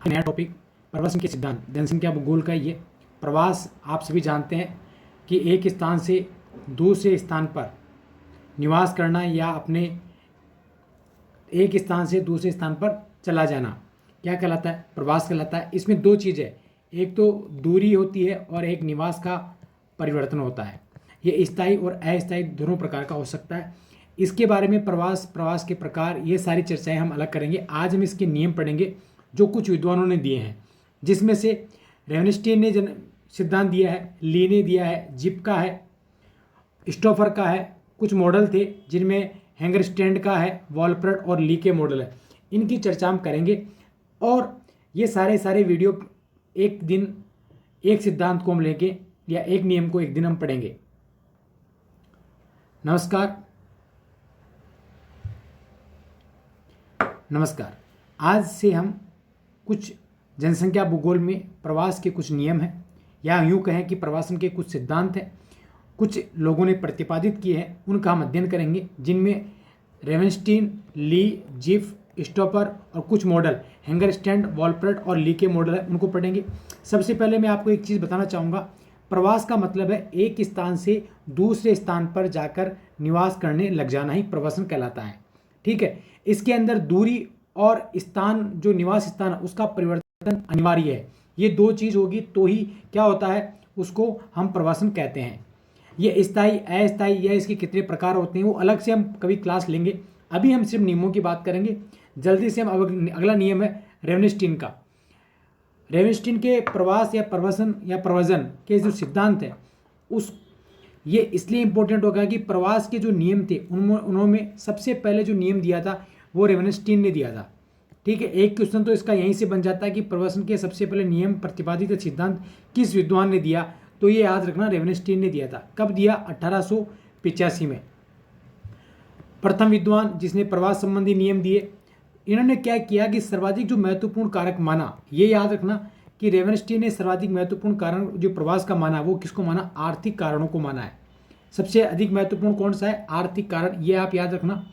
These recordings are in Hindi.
नया टॉपिक प्रवासन के सिद्धांत जनसंख्या भूगोल का। ये प्रवास आप सभी जानते हैं कि एक स्थान से दूसरे स्थान पर निवास करना या अपने एक स्थान से दूसरे स्थान पर चला जाना क्या कहलाता है? प्रवास कहलाता है। इसमें दो चीज़ है, एक तो दूरी होती है और एक निवास का परिवर्तन होता है। ये स्थायी और अस्थायी दोनों प्रकार का हो सकता है। इसके बारे में प्रवास के प्रकार ये सारी चर्चाएं हम अलग करेंगे। आज हम इसके नियम पढ़ेंगे जो कुछ विद्वानों ने दिए हैं, जिसमें से रेवनस्टीन ने सिद्धांत दिया है, ली ने दिया है, जिप का है, स्टोफर का है, कुछ मॉडल थे जिनमें हैंगरस्टैंड का है, वॉलप्रट और ली के मॉडल है। इनकी चर्चा हम करेंगे और ये सारे वीडियो एक दिन एक सिद्धांत को हम लेंगे या एक नियम को एक दिन हम पढ़ेंगे। नमस्कार। आज से हम कुछ जनसंख्या भूगोल में प्रवास के कुछ नियम हैं या यूँ कहें कि प्रवासन के कुछ सिद्धांत हैं, कुछ लोगों ने प्रतिपादित किए हैं, उनका हम अध्ययन करेंगे, जिनमें रेवनस्टीन, ली, जिफ, स्टोफर और कुछ मॉडल हैंगरस्टैंड, वॉलप्रट और ली के मॉडल है, उनको पढ़ेंगे। सबसे पहले मैं आपको एक चीज़ बताना चाहूँगा। प्रवास का मतलब है एक स्थान से दूसरे स्थान पर जाकर निवास करने लग जाना ही प्रवासन कहलाता है। ठीक है, इसके अंदर दूरी और स्थान, जो निवास स्थान है, उसका परिवर्तन अनिवार्य है। ये दो चीज़ होगी तो ही क्या होता है, उसको हम प्रवासन कहते हैं। ये स्थायी, अस्थायी या इसके कितने प्रकार होते हैं वो अलग से हम कभी क्लास लेंगे। अभी हम सिर्फ नियमों की बात करेंगे। जल्दी से हम अगला नियम है रेवनस्टीन का। रेवनस्टीन के प्रवास या प्रवसन या प्रवजन के जो सिद्धांत है ये इसलिए इम्पोर्टेंट होगा कि प्रवास के जो नियम थे उन्होंने सबसे पहले जो नियम दिया था वो रेवनस्टीन ने दिया था। ठीक है, एक क्वेश्चन तो इसका यहीं से बन जाता है कि प्रवसन के सबसे पहले नियम प्रतिपादित सिद्धांत किस विद्वान ने दिया, तो ये याद रखना रेवनस्टीन ने दिया था। कब दिया? 1885 में। प्रथम विद्वान जिसने प्रवास संबंधी नियम दिए। इन्होंने क्या किया कि सर्वाधिक जो महत्वपूर्ण कारक माना, ये याद रखना कि रेवनस्टीन ने सर्वाधिक महत्वपूर्ण कारण जो प्रवास का माना, वो किसको माना? आर्थिक कारणों को माना है। सबसे अधिक महत्वपूर्ण कौन सा है? आर्थिक कारण, ये आप याद रखना।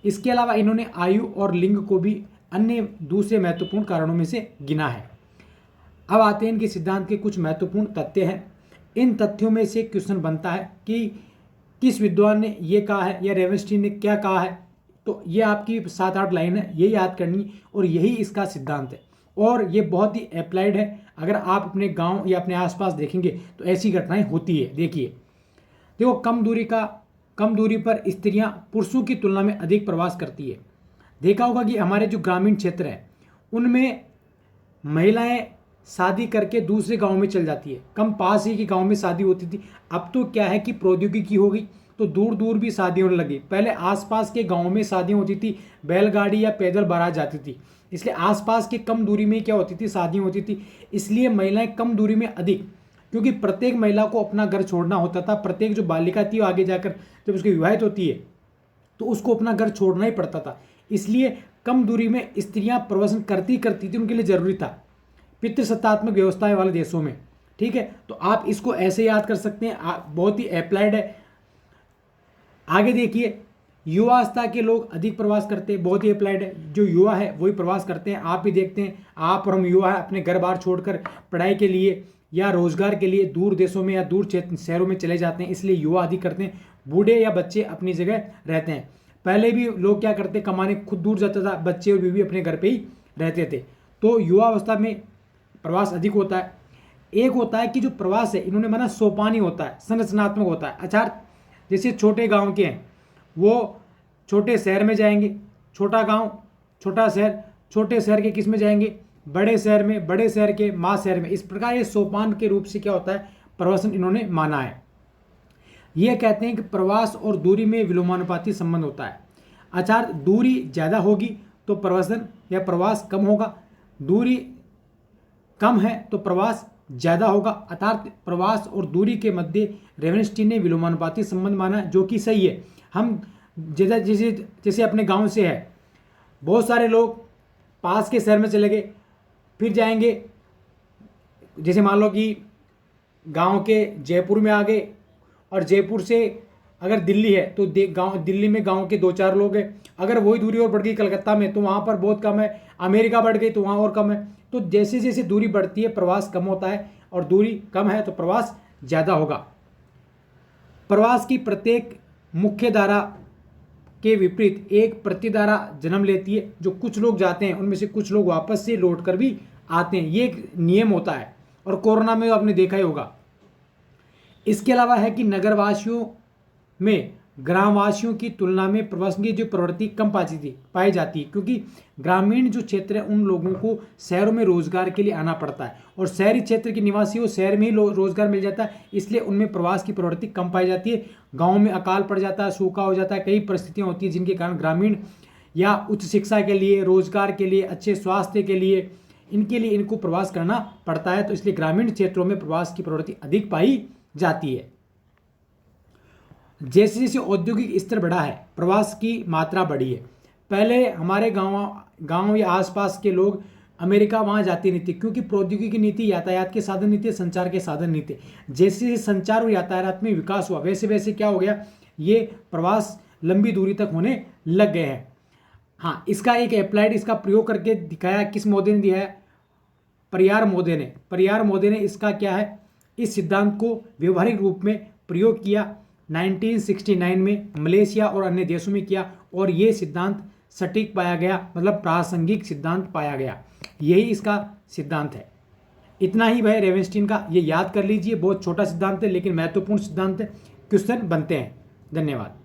इसके अलावा इन्होंने आयु और लिंग को भी अन्य दूसरे महत्वपूर्ण कारणों में से गिना है। अब आते हैं इनके सिद्धांत के कुछ महत्वपूर्ण तथ्य हैं। इन तथ्यों में से क्वेश्चन बनता है कि किस विद्वान ने ये कहा है या रेवनस्टीन ने क्या कहा है। तो ये आपकी 7-8 लाइन है, ये याद करनी और यही इसका सिद्धांत है और ये बहुत ही अप्लाइड है। अगर आप अपने गांव या अपने आसपास देखेंगे तो ऐसी घटनाएं होती है। देखो, कम दूरी पर स्त्रियां पुरुषों की तुलना में अधिक प्रवास करती है। देखा होगा कि हमारे जो ग्रामीण क्षेत्र हैं उनमें महिलाएं शादी करके दूसरे गांव में चल जाती है। कम पास ही के गांव में शादी होती थी। अब तो क्या है कि प्रौद्योगिकी हो गई तो दूर दूर भी शादी होने लगी। पहले आसपास के गांव में शादियां होती थी, बैलगाड़ी या पैदल बारात जाती थी, इसलिए आसपास के कम दूरी में क्या होती थी? शादियां होती थी। इसलिए महिलाएं कम दूरी में अधिक, क्योंकि प्रत्येक महिला को अपना घर छोड़ना होता था। प्रत्येक जो बालिका थी आगे जाकर जब उसकी विवाहित होती है तो उसको अपना घर छोड़ना ही पड़ता था। इसलिए कम दूरी में स्त्रियां प्रवासन करती थी, उनके लिए जरूरी था पितृसत्तात्मक व्यवस्था वाले देशों में। ठीक है, तो आप इसको ऐसे याद कर सकते हैं, बहुत ही अप्लाइड है। आगे देखिए, युवावस्था के लोग अधिक प्रवास करते हैं, बहुत ही अप्लाइड है। जो युवा है वही प्रवास करते हैं। आप भी देखते हैं, आप और हम युवा है अपने घर बार छोड़कर पढ़ाई के लिए या रोजगार के लिए दूर देशों में या दूर शहरों में चले जाते हैं, इसलिए युवा अधिक करते हैं। बूढ़े या बच्चे अपनी जगह रहते हैं। पहले भी लोग क्या करते, कमाने खुद दूर जाता था, बच्चे और बीवी अपने घर पर ही रहते थे। तो युवा अवस्था में प्रवास अधिक होता है। एक होता है कि जो प्रवास है इन्होंने माना सोपानी होता है, संरचनात्मक होता है। अच्छा, जैसे छोटे गांव के हैं वो छोटे शहर में जाएंगे, छोटा गांव छोटा शहर, छोटे शहर के किस में जाएंगे? बड़े शहर में, बड़े शहर के माँ शहर में। इस प्रकार ये सोपान के रूप से क्या होता है? प्रवासन इन्होंने माना है। ये कहते हैं कि प्रवास और दूरी में विलोमानुपाती संबंध होता है। अच्छा, दूरी ज़्यादा होगी तो प्रवासन या प्रवास कम होगा, दूरी कम है तो प्रवास ज़्यादा होगा। अर्थात प्रवास और दूरी के मध्य रेवनस्टीन ने विलोमानुपाती संबंध माना, जो कि सही है। हम जैसे अपने गांव से है, बहुत सारे लोग पास के शहर में चले गए, फिर जाएंगे। जैसे मान लो कि गांव के जयपुर में आ गए और जयपुर से अगर दिल्ली है तो दिल्ली में गांव के 2-4 लोग हैं। अगर वही दूरी और बढ़ गई कलकत्ता में तो वहाँ पर बहुत कम है। अमेरिका बढ़ गई तो वहाँ और कम है। तो जैसे जैसे दूरी बढ़ती है प्रवास कम होता है, और दूरी कम है तो प्रवास ज़्यादा होगा। प्रवास की प्रत्येक मुख्य धारा के विपरीत एक प्रतिधारा जन्म लेती है। जो कुछ लोग जाते हैं उनमें से कुछ लोग वापस से लौट कर भी आते हैं, ये एक नियम होता है, और कोरोना में आपने देखा ही होगा। इसके अलावा है कि नगरवासियों में ग्रामवासियों की तुलना में प्रवासन की जो प्रवृत्ति कम पाई जाती है, क्योंकि ग्रामीण जो क्षेत्र है उन लोगों को शहरों में रोजगार के लिए आना पड़ता है, और शहरी क्षेत्र के निवासी को शहर में ही रोजगार मिल जाता है, इसलिए उनमें प्रवास की प्रवृत्ति कम पाई जाती है। गाँव में अकाल पड़ जाता है, सूखा हो जाता है, कई परिस्थितियाँ होती हैं जिनके कारण ग्रामीण या उच्च शिक्षा के लिए, रोजगार के लिए, अच्छे स्वास्थ्य के लिए, इनके लिए इनको प्रवास करना पड़ता है। तो इसलिए ग्रामीण क्षेत्रों में प्रवास की प्रवृत्ति अधिक पाई जाती है। जैसे जैसे औद्योगिक स्तर बढ़ा है प्रवास की मात्रा बढ़ी है। पहले हमारे गांव या आसपास के लोग अमेरिका वहाँ जाते नहीं थे, क्योंकि प्रौद्योगिकी नीति, यातायात के साधन नहीं थे, संचार के साधन नहीं थे। जैसे जैसे संचार और यातायात में विकास हुआ वैसे वैसे क्या हो गया, ये प्रवास लंबी दूरी तक होने लग गए हैं। हाँ, इसका एक अप्लाइड, इसका प्रयोग करके दिखाया किस मोदी ने दिया है, परियार मोदी ने इसका क्या है, इस सिद्धांत को व्यवहारिक रूप में प्रयोग किया 1969 में मलेशिया और अन्य देशों में किया, और ये सिद्धांत सटीक पाया गया, मतलब प्रासंगिक सिद्धांत पाया गया। यही इसका सिद्धांत है। इतना ही भाई रेवेंस्टीन का, ये याद कर लीजिए। बहुत छोटा सिद्धांत है लेकिन महत्वपूर्ण सिद्धांत है, क्वेश्चन बनते हैं। धन्यवाद।